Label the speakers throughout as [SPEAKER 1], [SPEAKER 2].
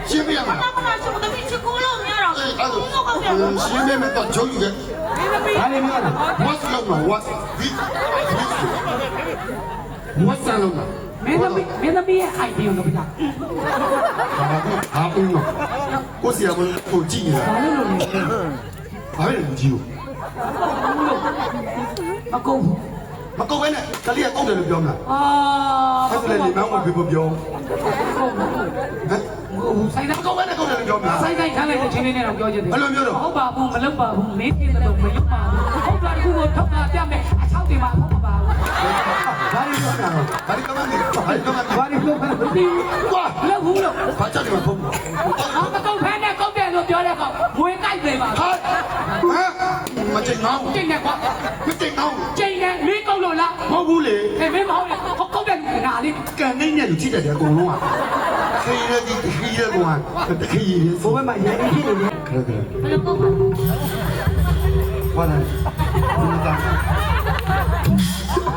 [SPEAKER 1] 新面嘛，新面到九一个，我是老嘛，我三老嘛，
[SPEAKER 2] 没那边海边都不讲，
[SPEAKER 1] 他不用，我是要我记的，还有人记哦，
[SPEAKER 2] 阿公，
[SPEAKER 1] 嘛各位呢，这里也讲得了标嘛，
[SPEAKER 2] 啊，
[SPEAKER 1] 他是来你们我不标，
[SPEAKER 2] ဆိုင်က
[SPEAKER 1] 各位呢讲得了标嘛，
[SPEAKER 2] ဆိုင်တိုင်းထားလိုက်တဲ့ချင်းလေးနဲ့တော့ပြောချင်တယ်
[SPEAKER 1] ဘယ်လိုပြောတော့
[SPEAKER 2] ဟုတ်ပါဘူးမလုပ်ပါဘူးမင်းပြတယ်လို့မလုပ်ပါဘူးဟုတ်တာကူကိုထုတ်တာပြမယ်အချောက်တွေမှာဟုတ်ပါဘူး
[SPEAKER 1] ဘာလို့ပြောတာဘာလို့ကမှန်းဘာလို့ကမှန်း
[SPEAKER 2] ဘာလို့လုပ်မသိဘူးကွာလုပ်ဘူးလို့
[SPEAKER 1] ဘာကြောင့်ဒီမှာဖုန်း
[SPEAKER 2] အာမကုတ်ဖမ်းနဲ့ကုတ်တယ်လို့ပြောတဲ့ကောင်မွေးကြိုက်တယ်ပါ
[SPEAKER 1] ဟာမကျင်ငောင်း
[SPEAKER 2] ကျိတ်နဲ့ကွာ
[SPEAKER 1] မကျင်ငောင်း
[SPEAKER 2] ကျိတ်နဲ့မင်းကုတ်လို့လား
[SPEAKER 1] မဟုတ်ဘူးလေ
[SPEAKER 2] အေးမင်းမဟုတ်လေကုတ်တယ်ငါလေး
[SPEAKER 1] ကန်နေနဲ့လူကြည့်တယ်အကုန်လုံးอ่ะခေးရည်ခေးရည်ကောင်တခေးရည်
[SPEAKER 3] ဘိုးဘက်မှာရေကြီးနေတယ်
[SPEAKER 1] ခရခရ
[SPEAKER 2] ဘယ်လိုကုတ်ပါ
[SPEAKER 1] ဘာလဲဘာ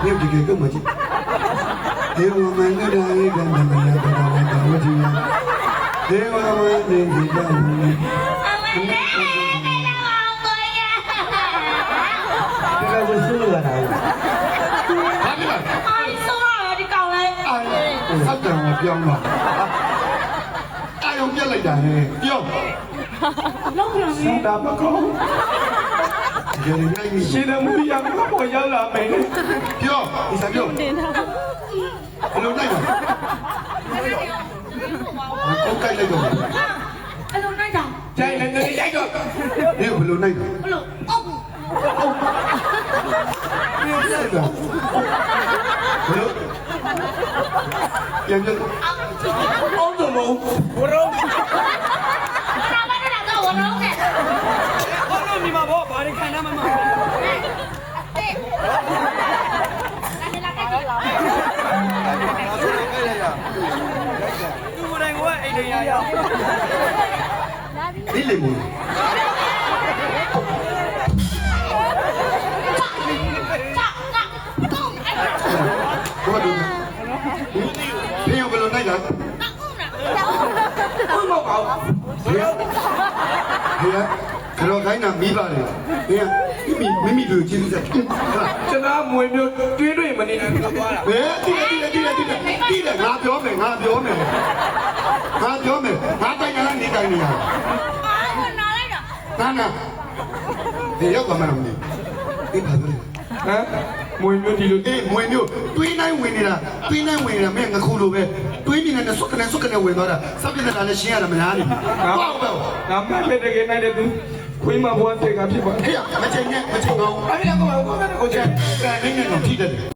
[SPEAKER 1] လဲဒီဒီကမကြီးဒေဝမန္တရာရေကံမယကတာဝတ္တဝတိဒေဝမန္တေဒီကံ
[SPEAKER 3] ဒါကဆူလာတာ
[SPEAKER 1] ဘာလဲ
[SPEAKER 2] အိုင်ဆိုးရဒီကောင်လေး
[SPEAKER 1] အဲ့ဆက်တယ်မပြောင်းတော့အာယုံပြက်လိုက်တာလေပြော
[SPEAKER 2] လုံးပြန်ပြီ
[SPEAKER 3] ဒါမကောင်း
[SPEAKER 1] ဒီနေ့နိုင်ပြီ
[SPEAKER 3] ရှင်သမီးရမပေါ်ရောက်လာမယ်
[SPEAKER 1] ပြောဒီစားပြောဘယ်လိုနိုင်လဲကိုကိုက်လိုက်တော့
[SPEAKER 2] အဲ့လိုနိုင်တာ
[SPEAKER 3] ကြိုင်လည်းနေရိုက်တော့
[SPEAKER 1] ဒီဘယ်လိုနိုင်လဲ
[SPEAKER 2] ဘလို့အောက်
[SPEAKER 1] ဆက်တော့ဘယ်လိုပြန်ပြန်
[SPEAKER 3] အောင်တော့မဟုတ်ဘရော
[SPEAKER 2] ဘာမှမလုပ်တော့ဝလုံးနဲ့
[SPEAKER 3] ဘာလို့ဒီမှာဘောဘာတွေခံရမှာမဟုတ် သူကိုယ်တိုင်ကအိမ်ထဲရောက်
[SPEAKER 1] ဒီလေမူ ဘာလို့ဒီဘယ်လိုနိုင်လဲ
[SPEAKER 3] ဘူးမပေါ့
[SPEAKER 1] ဟေးကတော့ခိုင်းတာမိပါတယ်ဟေးမိတို့ကျေးဇူးဆက်ဟုတ်လား
[SPEAKER 3] ကျွန်တော်မွေမျိုးတွေးမနေနိုင်ဘူးသွားတာ
[SPEAKER 1] ဘယ်တိတယ်ငါပြောမယ်ငါတိုင်ရလားနေတိုင်နေရ
[SPEAKER 2] အာဟိုနားလိုက်တာ
[SPEAKER 1] နာဒီရောက်ကမှမနေဒီဘာလို့
[SPEAKER 3] ဟမ်မွေမျိုးဒီလို
[SPEAKER 1] အေးမွေမျိုးတွေးနိုင်ဝင်နေတာမင်းငခုလိုပဲတွေးနေတဲ့စွက်ကနေဝင်သွားတာစောက်ပြနေတာလည်းရှင်းရတာမလားနေဟုတ်ပါဘူး
[SPEAKER 3] ငါမှလည်းတကယ်နိုင်တဲ့သူခွေးမဘွားတဲ့ကဖြစ်ပါ
[SPEAKER 1] ဟေးမချိန်နဲ့မချိန်ကောင်း
[SPEAKER 3] အဲ့ဒါကောကိုယ်ကကိုချက်
[SPEAKER 1] ကန်နေတော့ထိတယ်